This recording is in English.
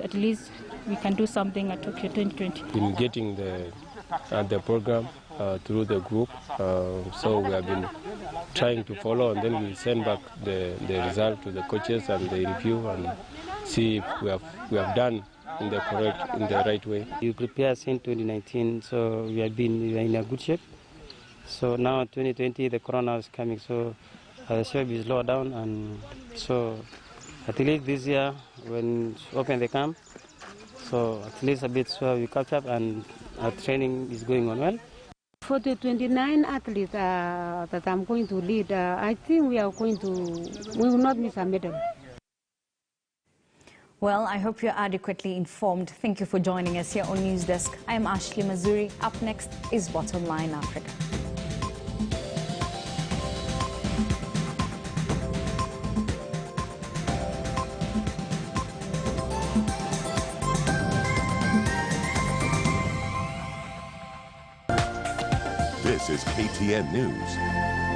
at least we can do something at Tokyo 2020. In getting the program through the group, so we have been trying to follow, and then we send back the result to the coaches, and they review and see if we have done in the right way. We prepared since 2019, so we are in a good shape. So now 2020, the corona is coming, so the shape is lower down, and so at least this year when open the camp, so at least a bit so we catch up, and our training is going on well. For the 29 athletes that I'm going to lead, I think we will not miss a medal. Well, I hope you're adequately informed. Thank you for joining us here on News Desk. I am Ashley Mazuri. Up next is Bottom Line Africa. This is KTN News.